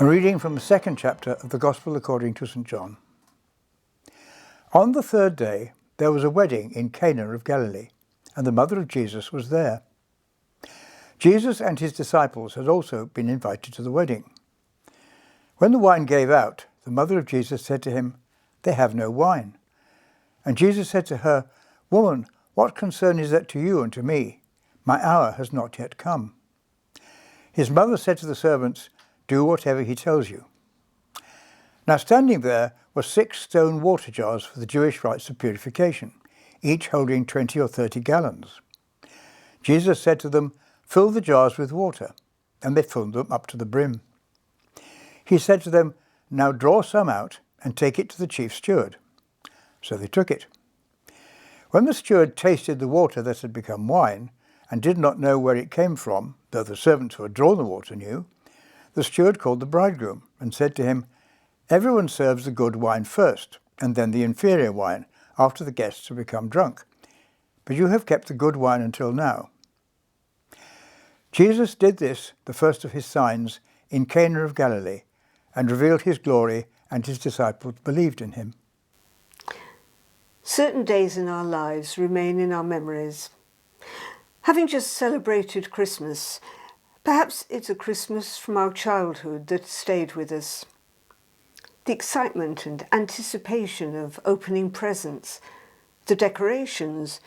A reading from the second chapter of the Gospel according to St. John. On the third day there was a wedding in Cana of Galilee, and the mother of Jesus was there. Jesus and his disciples had also been invited to the wedding. When the wine gave out, the mother of Jesus said to him, "They have no wine." And Jesus said to her, "Woman, what concern is that to you and to me? My hour has not yet come." His mother said to the servants, "Do whatever he tells you." Now standing there were 6 stone water jars for the Jewish rites of purification, each holding 20 or 30 gallons. Jesus said to them, "Fill the jars with water," and they filled them up to the brim. He said to them, "Now draw some out and take it to the chief steward." So they took it. When the steward tasted the water that had become wine, and did not know where it came from, though the servants who had drawn the water knew, the steward called the bridegroom and said to him, "Everyone serves the good wine first, and then the inferior wine, after the guests have become drunk. But you have kept the good wine until now." Jesus did this, the first of his signs, in Cana of Galilee, and revealed his glory, and his disciples believed in him. Certain days in our lives remain in our memories. Having just celebrated Christmas, perhaps it's a Christmas from our childhood that stayed with us. The excitement and anticipation of opening presents, the decorations,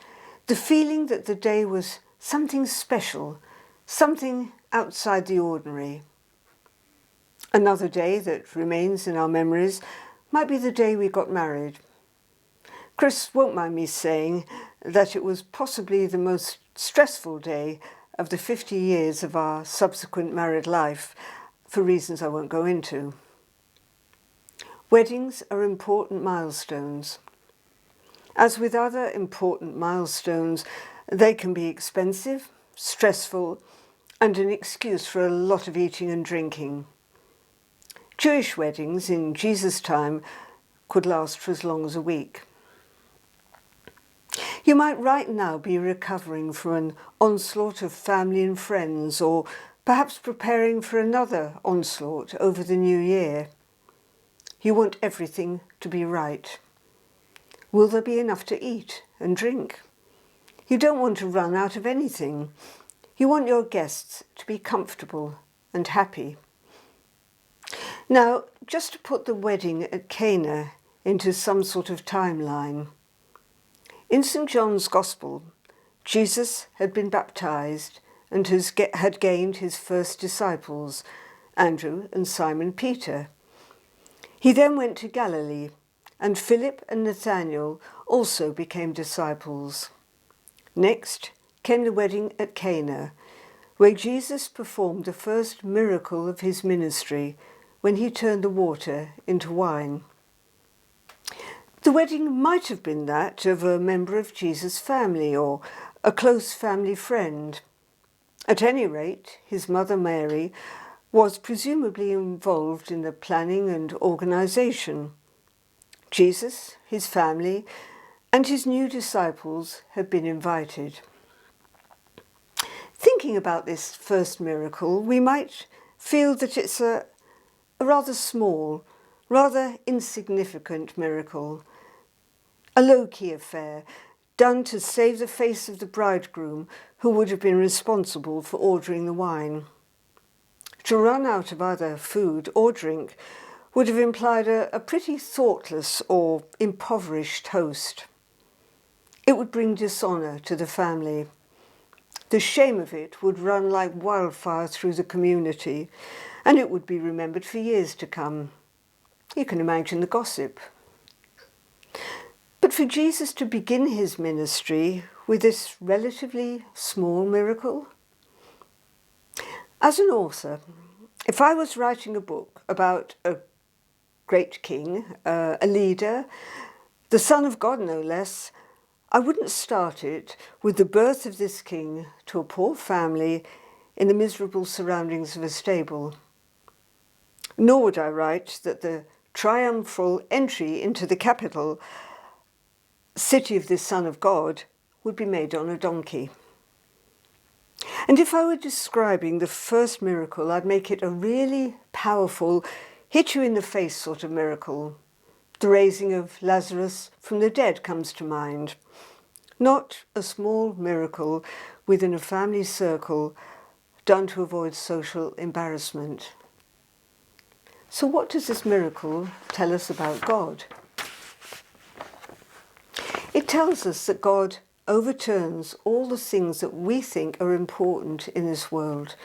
the feeling that the day was something special, something outside the ordinary. Another day that remains in our memories might be the day we got married. Chris won't mind me saying that it was possibly the most stressful day of the 50 years of our subsequent married life, for reasons I won't go into. Weddings are important milestones. As with other important milestones, they can be expensive, stressful, and an excuse for a lot of eating and drinking. Jewish weddings in Jesus' time could last for as long as a week. You might right now be recovering from an onslaught of family and friends, or perhaps preparing for another onslaught over the new year. You want everything to be right. Will there be enough to eat and drink? You don't want to run out of anything. You want your guests to be comfortable and happy. Now, just to put the wedding at Cana into some sort of timeline. In St. John's Gospel, Jesus had been baptized and had gained his first disciples, Andrew and Simon Peter. He then went to Galilee, and Philip and Nathanael also became disciples. Next came the wedding at Cana, where Jesus performed the first miracle of his ministry when he turned the water into wine. The wedding might have been that of a member of Jesus' family or a close family friend. At any rate, his mother Mary was presumably involved in the planning and organisation. Jesus, his family, and his new disciples had been invited. Thinking about this first miracle, we might feel that it's a rather small, rather insignificant miracle, a low-key affair done to save the face of the bridegroom who would have been responsible for ordering the wine. To run out of either food or drink would have implied a pretty thoughtless or impoverished host. It would bring dishonour to the family. The shame of it would run like wildfire through the community, and it would be remembered for years to come. You can imagine the gossip. But for Jesus to begin his ministry with this relatively small miracle? As an author, if I was writing a book about a great king, a leader, the Son of God no less, I wouldn't start it with the birth of this king to a poor family in the miserable surroundings of a stable. Nor would I write that the triumphal entry into the capital city of this Son of God would be made on a donkey. And if I were describing the first miracle, I'd make it a really powerful, hit you in the face sort of miracle. The raising of Lazarus from the dead comes to mind. Not a small miracle within a family circle done to avoid social embarrassment. So what does this miracle tell us about God? It tells us that God overturns all the things that we think are important in this world.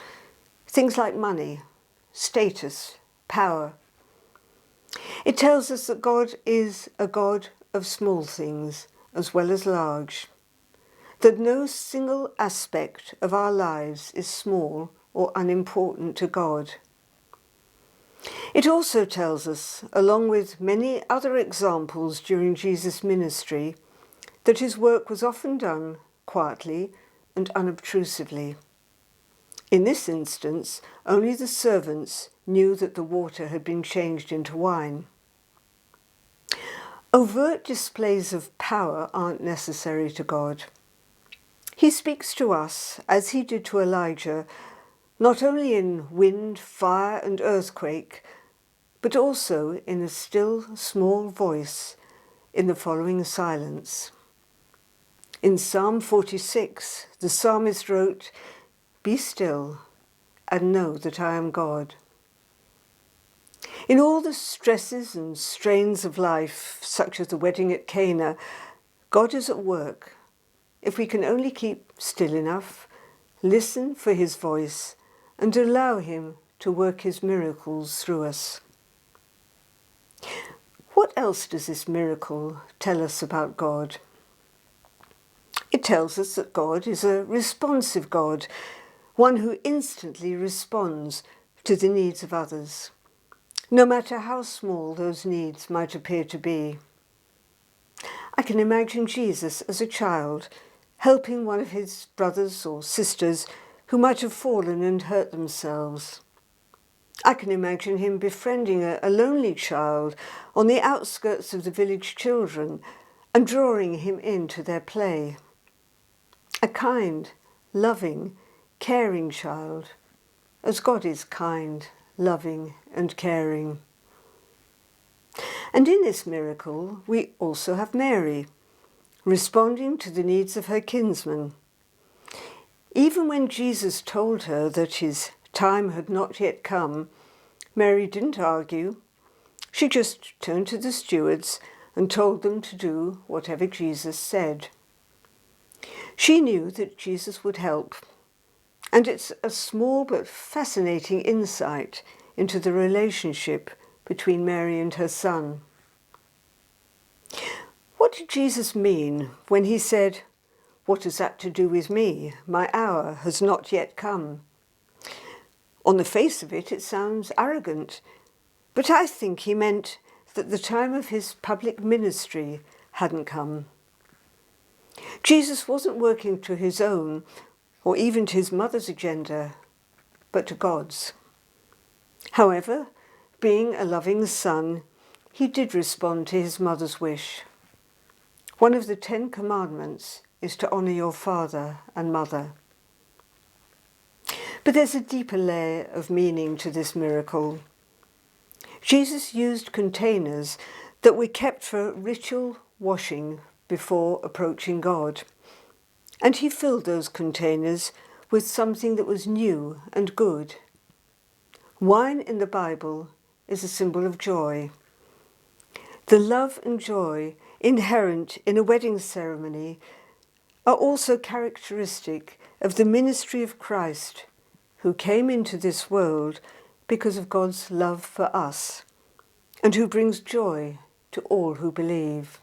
Things like money, status, power. It tells us that God is a God of small things as well as large. That no single aspect of our lives is small or unimportant to God. It also tells us, along with many other examples during Jesus' ministry, that his work was often done quietly and unobtrusively. In this instance, only the servants knew that the water had been changed into wine. Overt displays of power aren't necessary to God. He speaks to us, as he did to Elijah, not only in wind, fire and earthquake, but also in a still, small voice in the following silence. In Psalm 46, the psalmist wrote, "Be still and know that I am God." In all the stresses and strains of life, such as the wedding at Cana, God is at work. If we can only keep still enough, listen for his voice, and allow him to work his miracles through us. What else does this miracle tell us about God? It tells us that God is a responsive God, one who instantly responds to the needs of others, no matter how small those needs might appear to be. I can imagine Jesus as a child, helping one of his brothers or sisters who might have fallen and hurt themselves. I can imagine him befriending a lonely child on the outskirts of the village children and drawing him into their play. A kind, loving, caring child, as God is kind, loving and caring. And in this miracle, we also have Mary, responding to the needs of her kinsman. Even when Jesus told her that his time had not yet come, Mary didn't argue. She just turned to the stewards and told them to do whatever Jesus said. She knew that Jesus would help, and it's a small but fascinating insight into the relationship between Mary and her son. What did Jesus mean when he said, "What has that to do with me? My hour has not yet come"? On the face of it, it sounds arrogant, but I think he meant that the time of his public ministry hadn't come. Jesus wasn't working to his own or even to his mother's agenda, but to God's. However, being a loving son, he did respond to his mother's wish. One of the 10 commandments is to honour your father and mother. But there's a deeper layer of meaning to this miracle. Jesus used containers that were kept for ritual washing before approaching God, and he filled those containers with something that was new and good. Wine in the Bible is a symbol of joy. The love and joy inherent in a wedding ceremony are also characteristic of the ministry of Christ, who came into this world because of God's love for us, and who brings joy to all who believe.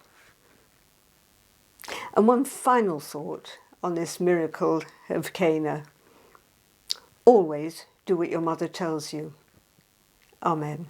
And one final thought on this miracle of Cana. Always do what your mother tells you. Amen.